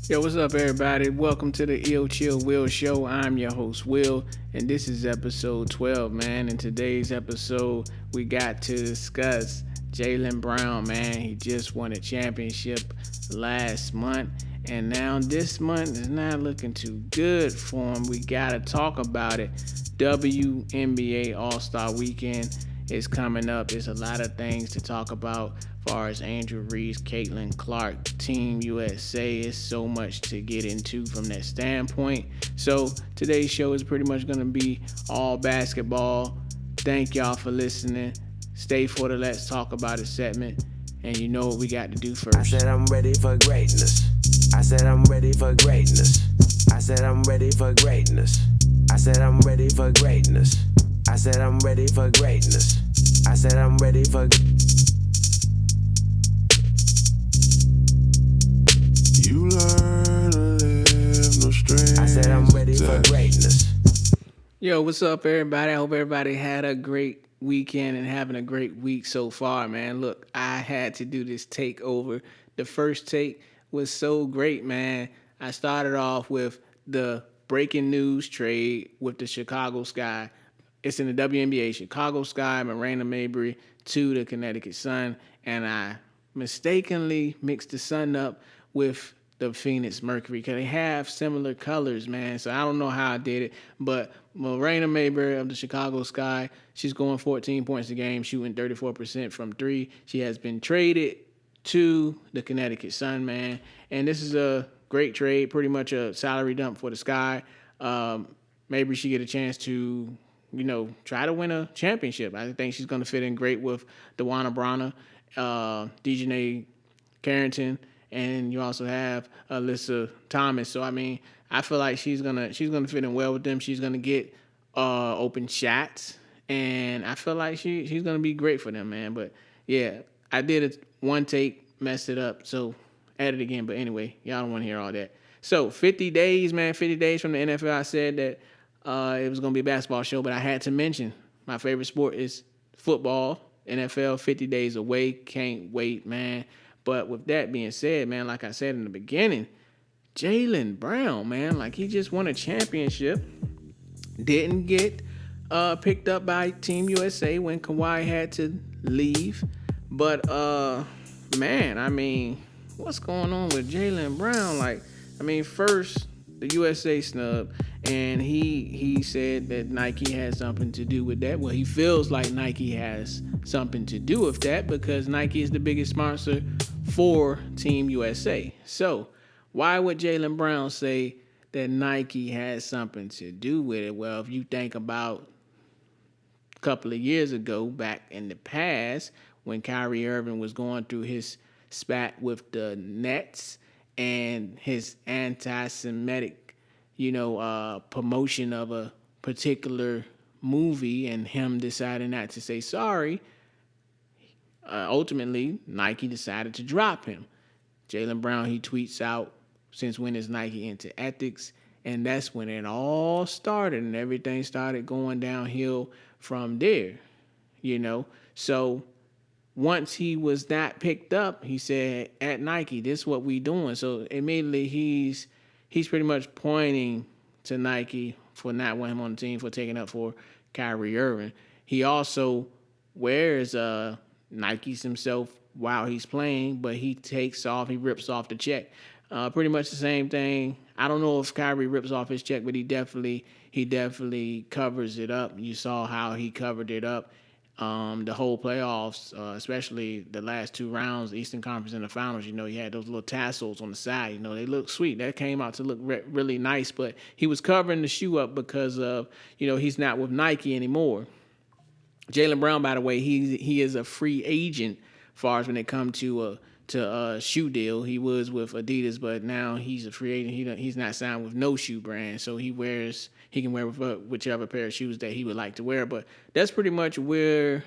Yo, what's up, everybody? Welcome to the Ill Chill Will Show. I'm your host, Will, and this is episode 12, man. In today's episode, we got to discuss Jaylen Brown, man. He just won a championship last month, and now this month is not looking too good for him. We got to talk about it. WNBA All Star Weekend is coming up. There's a lot of things to talk about as far as Andrew Reese, Caitlin Clark, Team USA. It's so much to get into from that standpoint. So today's show is pretty much going to be all basketball. Thank y'all for listening. Stay for the Let's Talk About It segment. And you know what we got to do first. I said I'm ready for greatness. I said I'm ready for greatness. I said I'm ready for greatness. I said I'm ready for greatness. I said I'm ready for greatness. I said I'm ready for. You learn to live no strange. I said I'm ready for greatness. Yo, what's up, everybody? I hope everybody had a great weekend and having a great week so far, man. Look, I had to do this takeover. The first take was so great, man. I started off with the breaking news trade with the Chicago Sky. It's in the WNBA. Chicago Sky, Marina Mabrey to the Connecticut Sun, and I mistakenly mixed the Sun up with the Phoenix Mercury because they have similar colors, man. So I don't know how I did it, but Marina Mabrey of the Chicago Sky, she's going 14 points a game, shooting 34% from three. She has been traded to the Connecticut Sun, man, and this is a great trade, pretty much a salary dump for the Sky. Maybe she get a chance to, try to win a championship. I think she's going to fit in great with DeWanna Browner, Dejanay Carrington, and you also have Alyssa Thomas. So I feel like she's gonna fit in well with them. She's gonna get open shots, and I feel like she's gonna be great for them, man. But yeah, I did one take, messed it up, so add it again. But anyway, y'all don't want to hear all that. So 50 days, man. 50 days from the NFL. I said that it was gonna be a basketball show, but I had to mention my favorite sport is football. NFL 50 days away. Can't wait, man. But with that being said, man, like I said in the beginning, Jaylen Brown, man, like he just won a championship. Didn't get picked up by Team USA when Kawhi had to leave. But, man, what's going on with Jaylen Brown? First, the USA snub, and he said that Nike had something to do with that. Well, he feels like Nike has something to do with that because Nike is the biggest sponsor for Team USA. So why would Jaylen Brown say that Nike has something to do with it? Well, if you think about a couple of years ago, back in the past, when Kyrie Irving was going through his spat with the Nets and his anti-Semitic, promotion of a particular movie and him deciding not to say sorry, ultimately, Nike decided to drop him. Jaylen Brown, he tweets out, since when is Nike into ethics? And that's when it all started and everything started going downhill from there, So once he was not picked up, he said, at Nike, this is what we doing. So immediately he's pretty much pointing to Nike for not wanting him on the team, for taking up for Kyrie Irving. He also wears Nikes himself while he's playing, but he rips off the check. Pretty much the same thing. I don't know if Kyrie rips off his check, but he definitely covers it up. You saw how he covered it up. The whole playoffs, especially the last two rounds, the Eastern Conference and the Finals, he had those little tassels on the side. They look sweet. That came out to look really nice, but he was covering the shoe up because of, he's not with Nike anymore. Jaylen Brown, by the way, he is a free agent as far as when it comes to a shoe deal. He was with Adidas, but now he's a free agent. He's not signed with no shoe brand, so he can wear whichever pair of shoes that he would like to wear. But that's pretty much where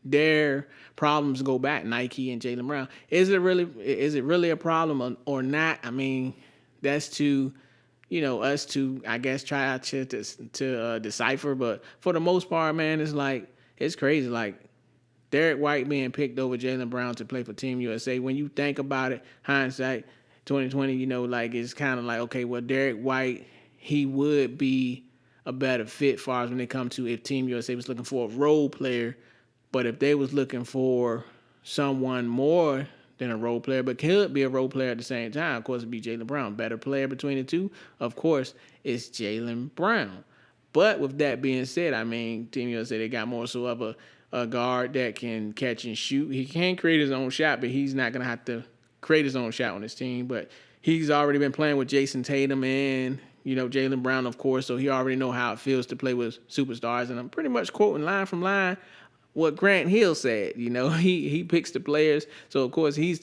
their problems go back, Nike and Jaylen Brown. Is it really a problem or not? That's to us to, I guess, try to decipher. But for the most part, man, it's crazy. Like Derek White being picked over Jaylen Brown to play for Team USA. When you think about it, hindsight, 2020, like it's kind of like, okay, well, Derek White, he would be a better fit far as when it comes to if Team USA was looking for a role player. But if they was looking for someone more than a role player, but could be a role player at the same time, of course, it'd be Jaylen Brown. Better player between the two, of course, it's Jaylen Brown. But with that being said, I mean, Team USA, they got more so of a guard that can catch and shoot. He can create his own shot, but he's not going to have to create his own shot on his team. But he's already been playing with Jason Tatum and, Jaylen Brown, of course, so he already know how it feels to play with superstars. And I'm pretty much quoting line from line what Grant Hill said. He picks the players. So, of course, he's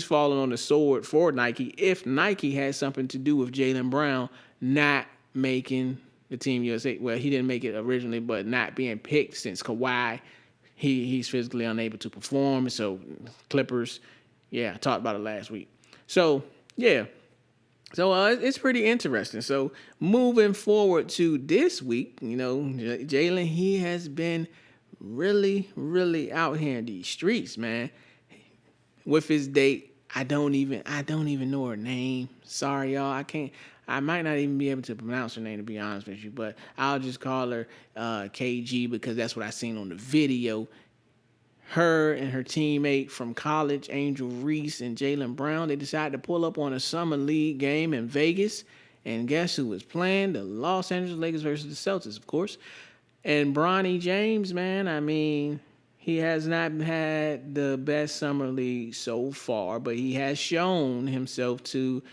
falling on the sword for Nike if Nike has something to do with Jaylen Brown not making the Team USA. Well, he didn't make it originally, but not being picked since Kawhi, he's physically unable to perform. So, Clippers, I talked about it last week. So, yeah. So it's pretty interesting. So moving forward to this week, Jaylen, he has been really, really out here in these streets, man. With his date, I don't even know her name. Sorry, y'all. I might not even be able to pronounce her name, to be honest with you, but I'll just call her KG because that's what I seen on the video. Her and her teammate from college, Angel Reese and Jaylen Brown, they decided to pull up on a summer league game in Vegas. And guess who was playing? The Los Angeles Lakers versus the Celtics, of course. And Bronny James, man, I mean, he has not had the best summer league so far, but he has shown himself to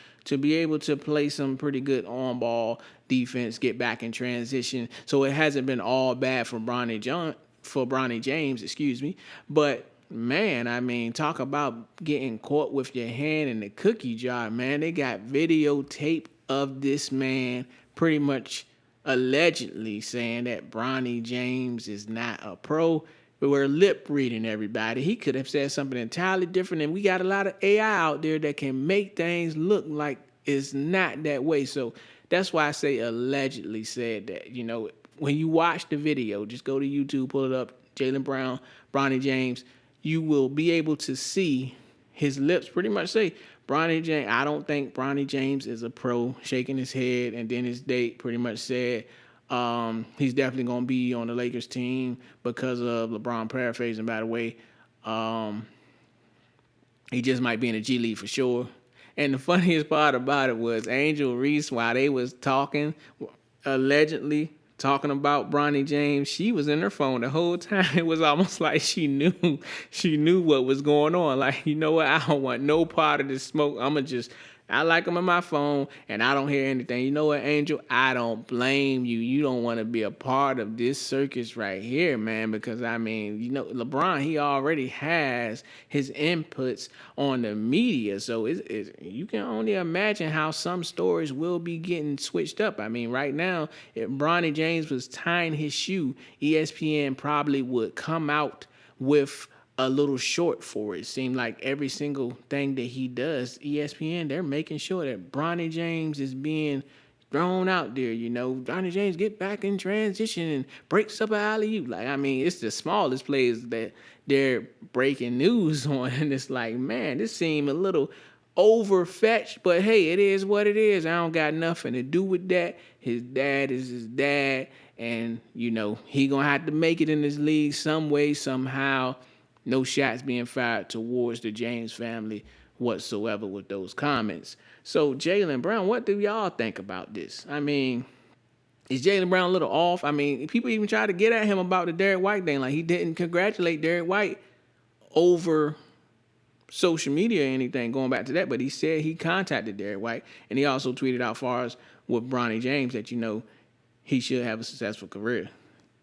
be able to play some pretty good on-ball defense, get back in transition. So it hasn't been all bad for Bronny James, But, man, I mean, talk about getting caught with your hand in the cookie jar, man. They got videotape of this man pretty much allegedly saying that Bronny James is not a pro. But we're lip reading everybody. He could have said something entirely different, and we got a lot of AI out there that can make things look like it's not that way. So that's why I say allegedly said that. When you watch the video, just go to YouTube, pull it up, Jaylen Brown, Bronny James, you will be able to see his lips pretty much say, Bronny James, I don't think Bronny James is a pro, shaking his head, and then his date pretty much said he's definitely going to be on the Lakers team because of LeBron paraphrasing, by the way. He just might be in the G League for sure. And the funniest part about it was Angel Reese, while they was talking, allegedly talking about Bronny James, she was in her phone the whole time. It was almost like she knew what was going on. Like, you know what? I don't want no part of this smoke. I like them on my phone, and I don't hear anything. You know what, Angel? I don't blame you. You don't want to be a part of this circus right here, man, because, I mean, LeBron, he already has his inputs on the media, so you can only imagine how some stories will be getting switched up. I mean, right now, if Bronny James was tying his shoe, ESPN probably would come out with a little short for it. It seemed like every single thing that he does, ESPN, they're making sure that Bronny James is being thrown out there. Bronny James get back in transition and breaks up an alley-oop. Like, I mean, it's the smallest plays that they're breaking news on, and it's like, man, this seemed a little overfetched, but hey, it is what it is. I don't got nothing to do with that. His dad is his dad, and he gonna have to make it in this league some way, somehow. No shots being fired towards the James family whatsoever with those comments. So, Jaylen Brown, what do y'all think about this? I mean, is Jaylen Brown a little off? I mean, people even try to get at him about the Derek White thing. Like, he didn't congratulate Derek White over social media or anything, going back to that, but he said he contacted Derek White, and he also tweeted out far as with Bronny James that, he should have a successful career.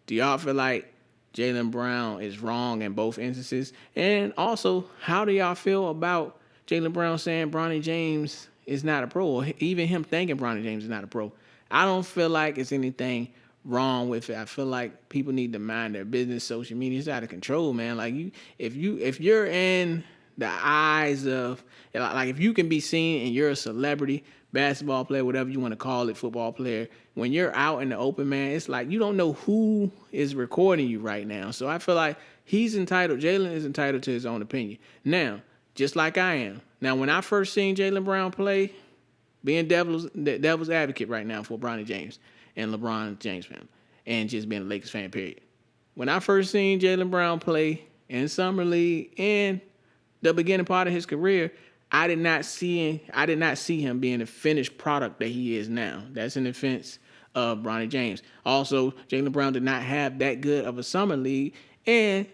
Do y'all feel like Jaylen Brown is wrong in both instances? And also, how do y'all feel about Jaylen Brown saying Bronny James is not a pro, or even him thinking Bronny James is not a pro? I don't feel like it's anything wrong with it. I feel like people need to mind their business. Social media is out of control, man. Like, if you're in the eyes of, like, if you can be seen and you're a celebrity, basketball player, whatever you want to call it, football player, when you're out in the open, man, it's like you don't know who is recording you right now. So I feel like Jaylen is entitled to his own opinion. Now, just like I am, Now, when I first seen Jaylen Brown play, being devil's advocate right now for Bronny James and LeBron James family, and just being a Lakers fan, period. When I first seen Jaylen Brown play in summer league and the beginning part of his career, I did not see him being the finished product that he is now. That's in defense of Bronny James. Also, Jaylen Brown did not have that good of a summer league, and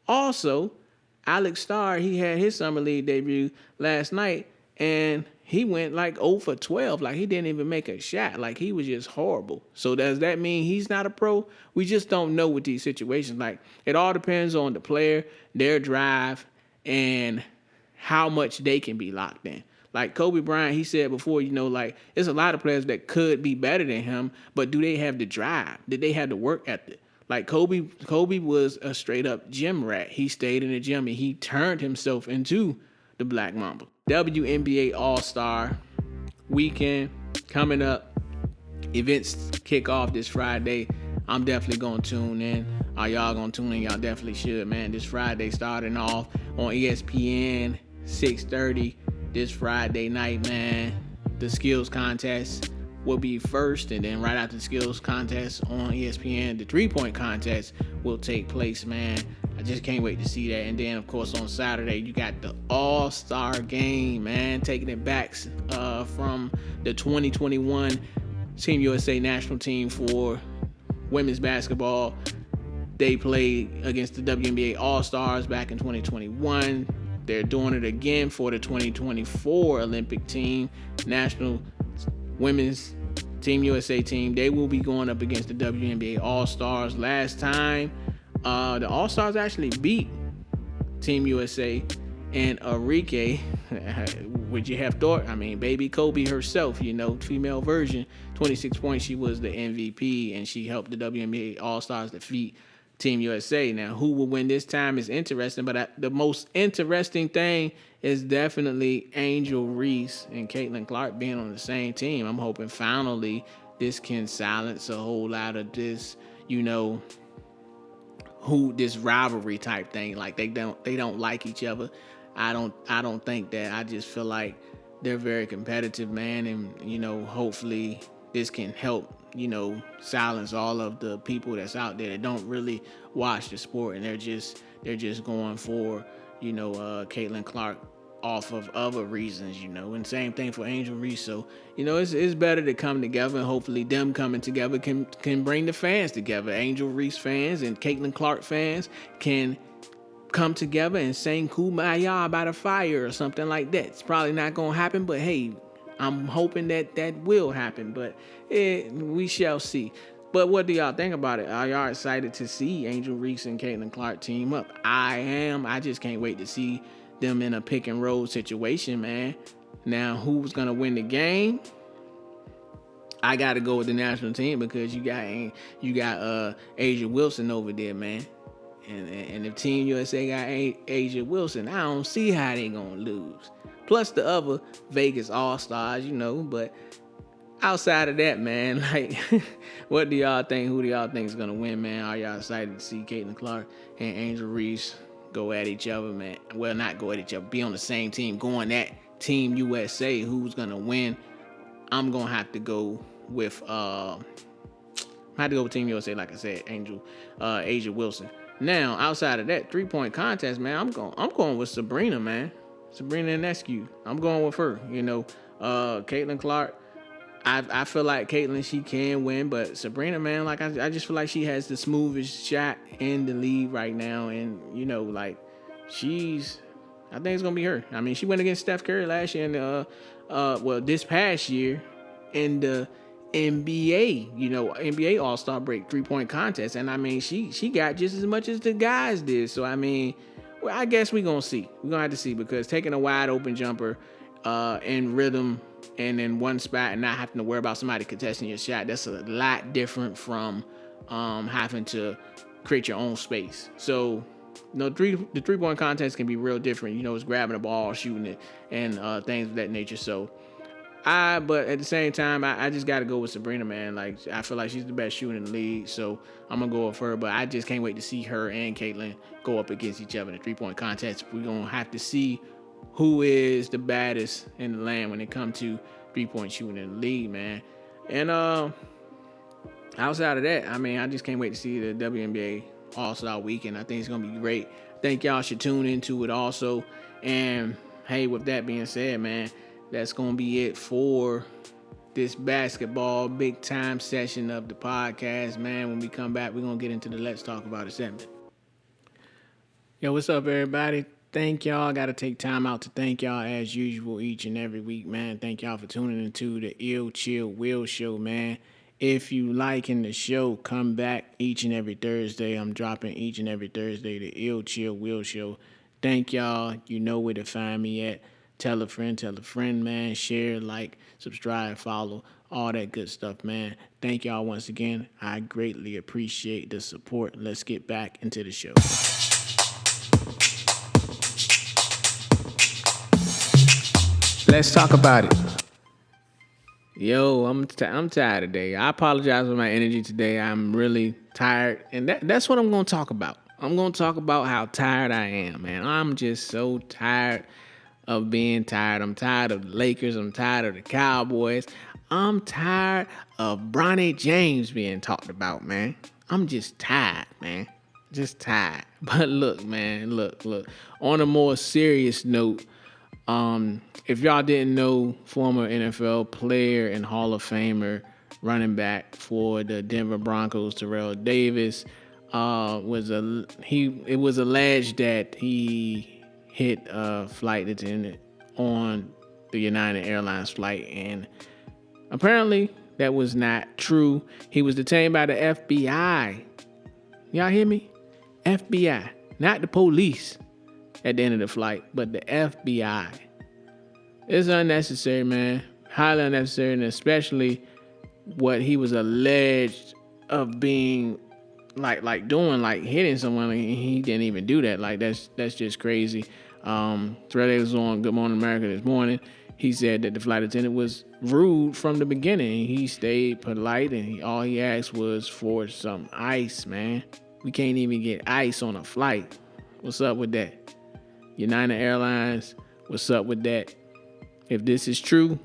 also Alex Starr, he had his summer league debut last night, and he went like 0 for 12. Like, he didn't even make a shot. Like, he was just horrible. So does that mean he's not a pro? We just don't know with these situations. Like, it all depends on the player, their drive, and how much they can be locked in. Like Kobe Bryant, he said before, like, there's a lot of players that could be better than him, but do they have the drive? Did they have the work ethic? Like Kobe was a straight up gym rat. He stayed in the gym and he turned himself into the Black Mamba. WNBA All-Star weekend coming up. Events kick off this Friday. I'm definitely going to tune in. Are y'all going to tune in? Y'all definitely should, man. This Friday starting off on ESPN, 6:30 this Friday night, man. The skills contest will be first, and then right after the skills contest on ESPN, the three-point contest will take place, man. I just can't wait to see that. And then, of course, on Saturday, you got the All-Star game, man, taking it back from the 2021 Team USA national team for women's basketball. They played against the WNBA All-Stars back in 2021. They're doing it again for the 2024 Olympic team, national women's Team USA team. They will be going up against the WNBA All-Stars. Last time, the All-Stars actually beat Team USA, and Enrique, would you have thought? I mean, baby Kobe herself, female version, 26 points. She was the MVP, and she helped the WNBA All-Stars defeat Team USA. Now, who will win this time is interesting, but the most interesting thing is definitely Angel Reese and Caitlin Clark being on the same team. I'm hoping finally this can silence a whole lot of this, this rivalry type thing. Like, they don't like each other. I don't think that. I just feel like they're very competitive, man, and hopefully this can help silence all of the people that's out there that don't really watch the sport, and they're just going for Caitlin Clark off of other reasons, and same thing for Angel Reese. So it's better to come together, and hopefully them coming together can bring the fans together. Angel Reese fans and Caitlin Clark fans can come together and sing Kumbaya by the fire or something like that. It's probably not gonna happen, but hey, I'm hoping that will happen, but we shall see. But what do y'all think about it? Are y'all excited to see Angel Reese and Caitlin Clark team up? I am. I just can't wait to see them in a pick and roll situation, man. Now, who's going to win the game? I got to go with the national team because you got Asia Wilson over there, man. And if Team USA got Asia Wilson, I don't see how they going to lose. Plus the other Vegas All-Stars, but outside of that, man, like, what do y'all think? Who do y'all think is going to win, man? Are y'all excited to see Caitlin Clark and Angel Reese go at each other, man? Well, not go at each other, be on the same team, going at Team USA. Who's going to win? I'm going to have to go with Team USA, like I said, Asia Wilson. Now, outside of that, three-point contest, man, I'm going with Sabrina, man. Sabrina Ionescu. I'm going with her. Caitlin Clark, I feel like Caitlin, she can win, but Sabrina, man, like I just feel like she has the smoothest shot in the league right now, and I think it's gonna be her. I mean, she went against Steph Curry last year in this past year in the NBA, NBA All-Star break 3-point contest, and I mean, she got just as much as the guys did. So I mean, well, I guess we're gonna see. We're gonna have to see, because taking a wide open jumper in rhythm and in one spot and not having to worry about somebody contesting your shot, that's a lot different from having to create your own space. So the 3-point contest can be real different. It's grabbing the ball, shooting it, and things of that nature. So but at the same time, I just got to go with Sabrina, man. Like, I feel like she's the best shooter in the league, so I'm going to go with her. But I just can't wait to see her and Caitlin go up against each other in the 3-point contest. We're going to have to see who is the baddest in the land when it comes to 3-point shooting in the league, man. And outside of that, I mean, I just can't wait to see the WNBA All-Star Weekend. I think it's going to be great. I think y'all should tune into it also. And, hey, with that being said, man, that's going to be it for this basketball big-time session of the podcast, man. When we come back, we're going to get into the Let's Talk About It segment. Yo, what's up, everybody? Thank y'all. Got to take time out to thank y'all as usual each and every week, man. Thank y'all for tuning into the Ill Chill Will Show, man. If you liking the show, come back each and every Thursday. I'm dropping each and every Thursday the Ill Chill Will Show. Thank y'all. You know where to find me at. Tell a friend, man. Share, like, subscribe, follow, all that good stuff, man. Thank y'all once again. I greatly appreciate the support. Let's get back into the show. Let's talk about it. Yo, I'm tired today. I apologize for my energy today. I'm really tired, and that's what I'm going to talk about. I'm going to talk about how tired I am, man. I'm just so tired of being tired. I'm tired of the Lakers. I'm tired of the Cowboys. I'm tired of Bronny James being talked about, man. I'm just tired, man. Just tired. But look, man, look. On a more serious note, if y'all didn't know, former NFL player and Hall of Famer running back for the Denver Broncos, Terrell Davis, it was alleged that he hit a flight attendant on the United Airlines flight, and apparently that was not true. He was detained by the FBI. Y'all hear me? FBI, not the police at the end of the flight, but the FBI. It's unnecessary, man. Highly unnecessary, and especially what he was alleged of being doing, like hitting someone. He didn't even do that. Like that's just crazy. Terrell Davis was on Good Morning America this morning. He said that the flight attendant was rude from the beginning. He stayed polite, and all he asked was for some ice, man. We can't even get ice on a flight. What's up with that? United Airlines, what's up with that? If this is true,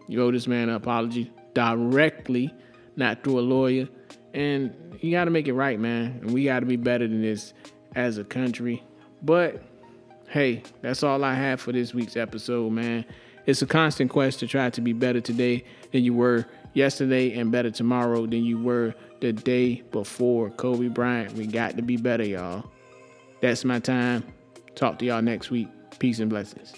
you owe this man an apology directly, not through a lawyer. And you got to make it right, man. And we got to be better than this as a country. But, hey, that's all I have for this week's episode, man. It's a constant quest to try to be better today than you were yesterday and better tomorrow than you were the day before. Kobe Bryant, we got to be better, y'all. That's my time. Talk to y'all next week. Peace and blessings.